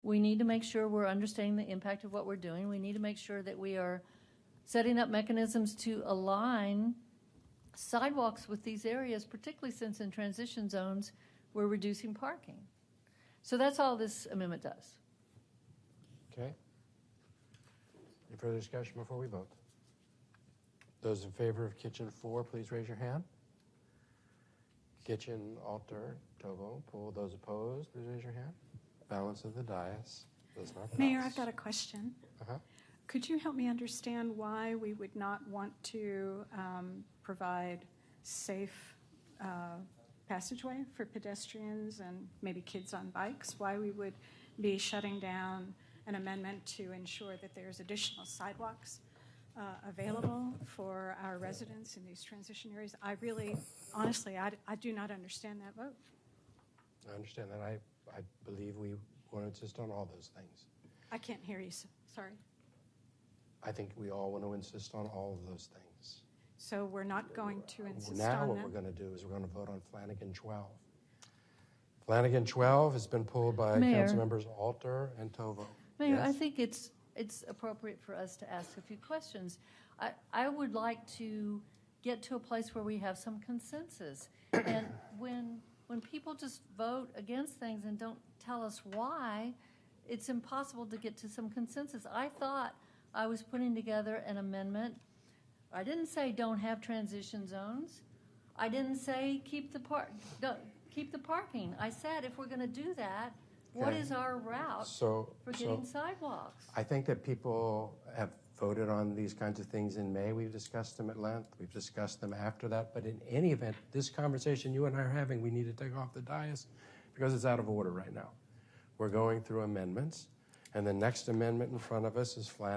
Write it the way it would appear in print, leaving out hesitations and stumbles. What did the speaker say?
We need to make sure we're understanding the impact of what we're doing. We need to make sure that we are setting up mechanisms to align sidewalks with these areas, particularly since in transition zones, we're reducing parking. So that's all this amendment does. Okay. Any further discussion before we vote? Those in favor of kitchen 4, please raise your hand. Kitchen, altar, Tovo, pull. Those opposed, please raise your hand. Balance of the dais does not pass. Mayor, I've got a question. Uh-huh. Could you help me understand why we would not want to provide safe passageway for pedestrians and maybe kids on bikes? Why we would be shutting down an amendment to ensure that there's additional sidewalks available for our residents in these transition areas? I really, honestly, I do not understand that vote. I understand that. I believe we want to insist on all those things. I can't hear you, sorry. I think we all want to insist on all of those things. So we're not going to insist Now on what that? we're going to do is we're going to vote on Flanagan 12. Flanagan 12 has been pulled by Mayor. council members Alter and Tovo. Mayor, Yes? I think it's appropriate for us to ask a few questions. I would like to get to a place where we have some consensus. And when people just vote against things and don't tell us why, it's impossible to get to some consensus. I thought I was putting together an amendment. I didn't say don't have transition zones. I didn't say keep the parking. I said if we're going to do that, what Okay. is our route So for getting sidewalks? I think that people have voted on these kinds of things in May. We've discussed them at length. We've discussed them after that. But in any event, this conversation you and I are having, we need to take off the dais because it's out of order right now. We're going through amendments, and the next amendment in front of us is Flanagan.